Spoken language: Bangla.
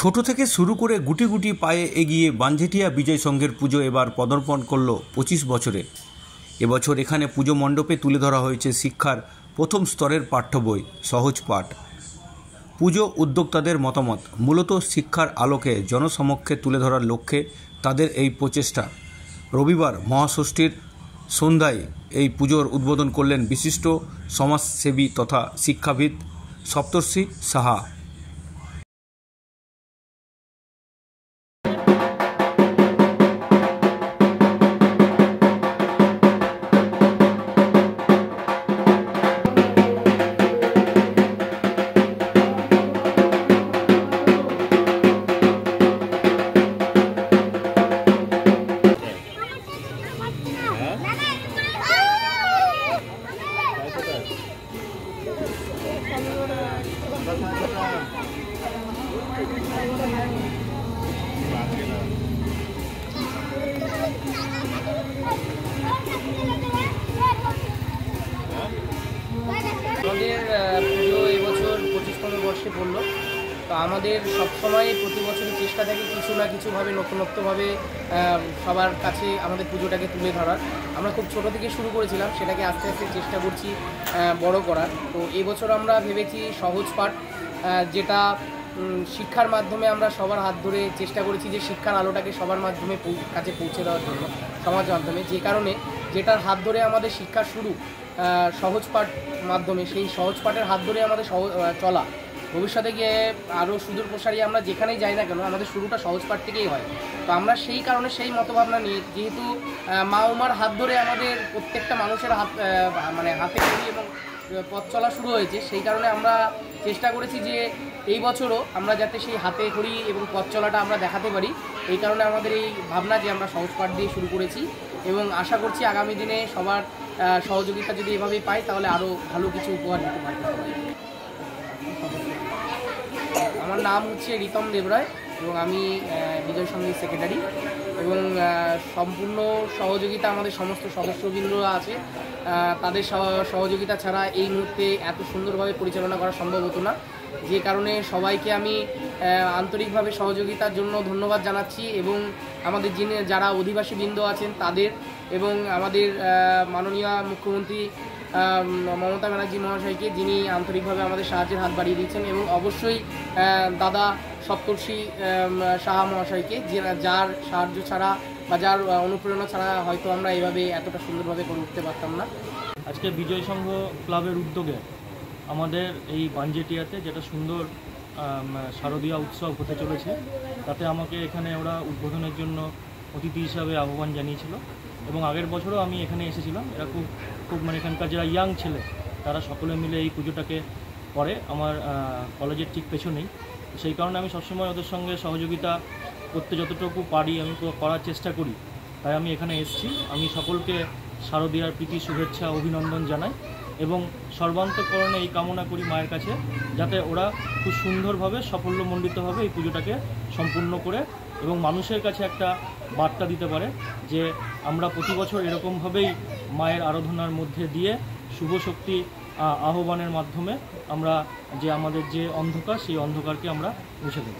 ছোট থেকে শুরু করে গুটি গুটি পায়ে এগিয়ে বানঝেটিয়া বিজয় সংঘের পুজো এবার পদার্পণ করল 25 বছরে। এবছর এখানে পুজো মণ্ডপে তুলে ধরা হয়েছে শিক্ষার প্রথম স্তরের পাঠ্য বই সহজ পাঠ। পুজো উদ্যোক্তাদের মতামত, মূলত শিক্ষার আলোকে জনসমক্ষে তুলে ধরার লক্ষ্যে তাদের এই প্রচেষ্টা। রবিবার মহাষষ্ঠীর সন্ধ্যায় এই পুজোর উদ্বোধন করলেন বিশিষ্ট সমাজসেবী তথা শিক্ষাবিদ সপ্তর্ষি সাহা। আমাদের পুজো এবছর 25তম বর্ষে পড়ল। তো আমাদের সবসময় প্রতি বছরই চেষ্টা থাকে কিছু না কিছুভাবে নতুনত্বভাবে সবার কাছে আমাদের পুজোটাকে তুলে ধরার। আমরা খুব ছোট থেকে শুরু করেছিলাম, সেটাকে আস্তে আস্তে চেষ্টা করছি বড় করার। তো এবছর আমরা ভেবেছি সহজ পাঠ, যেটা শিক্ষার মাধ্যমে আমরা সবার হাত ধরে চেষ্টা করেছি যে শিক্ষার আলোটাকে সবার মাধ্যমে কাছে পৌঁছে দেওয়ার জন্য, সমাজ মাধ্যমে, যে কারণে যেটার হাত ধরে আমাদের শিক্ষা শুরু সহজ পাঠ মাধ্যমে, সেই সহজ পাঠের হাত ধরে আমাদের চলা। ভবিষ্যতে গিয়ে আরও সুদূর প্রসারী আমরা যেখানেই যাই না কেন, আমাদের শুরুটা সহজ পাঠ থেকেই হয়। তো আমরা সেই কারণে সেই মতভাবনা নিয়ে, যেহেতু মা উমার হাত ধরে আমাদের প্রত্যেকটা মানুষের হাতে করি এবং পথ চলা শুরু হয়েছে, সেই কারণে আমরা চেষ্টা করেছি যে এই বছরও আমরা যাতে সেই হাতে করি এবং পথ চলাটা আমরা দেখাতে পারি। এই কারণে আমাদের এই ভাবনা যে আমরা সহজ পাঠ দিয়ে শুরু করেছি এবং আশা করছি আগামী দিনে সবার সহযোগিতা যদি এভাবেই পাই তাহলে আরও ভালো কিছু উপহার দিতে পারবে সবাই। আমার নাম হচ্ছে রিতম দেবরায় এবং আমি বিজয় সংঘের সেক্রেটারি, এবং সম্পূর্ণ সহযোগিতা আমাদের সমস্ত সদস্যবৃন্দরা আছে। তাদের সহযোগিতা ছাড়া এই মুহূর্তে এত সুন্দরভাবে পরিচালনা করা সম্ভব হতো না, যে কারণে সবাইকে আমি আন্তরিকভাবে সহযোগিতার জন্য ধন্যবাদ জানাচ্ছি। এবং আমাদের যারা অধিবাসী বৃন্দ আছেন তাদের, এবং আমাদের মাননীয় মুখ্যমন্ত্রী মমতা ব্যানার্জি মহাশয়কে, যিনি আন্তরিকভাবে আমাদের সাহায্যের হাত বাড়িয়ে দিয়েছেন, এবং অবশ্যই দাদা সপ্তর্ষি সাহা মহাশয়কে, যার সাহায্য ছাড়া বা যার অনুপ্রেরণা ছাড়া হয়তো আমরা এভাবে এতটা সুন্দরভাবে করে উঠতে পারতাম না। আজকে বিজয় সংঘ ক্লাবের উদ্যোগে আমাদের এই বানঝেটিয়াতে যেটা সুন্দর শারদীয়া উৎসব হতে চলেছে, তাতে আমাকে এখানে ওরা উদ্বোধনের জন্য অতিথি হিসাবে আহ্বান জানিয়েছিল, এবং আগের বছরও আমি এখানে এসেছিলাম। এরা খুব এখানকার যারা ইয়াং ছেলে তারা সকলে মিলে এই পুজোটাকে করে আমার কলেজের ঠিক পেছনেই। সেই কারণে আমি সবসময় ওদের সঙ্গে সহযোগিতা করতে যতটুকু পারি আমি করার চেষ্টা করি, তাই আমি এখানে এসেছি। আমি সকলকে শারদীয়ার প্রীতি শুভেচ্ছা অভিনন্দন জানাই, এবং সর্বান্তকরণে এই কামনা করি মায়ের কাছে যাতে ওরা খুব সুন্দরভাবে সাফল্যমণ্ডিতভাবে এই পুজোটাকে সম্পূর্ণ করে এবং মানুষের কাছে একটা বার্তা দিতে পারে যে আমরা প্রতি বছর এরকমভাবেই মায়ের আরাধনার মধ্যে দিয়ে শুভ শক্তি আহ্বানের মাধ্যমে আমরা আমাদের যে অন্ধকার, সেই অন্ধকারকে আমরা মুছে দেব।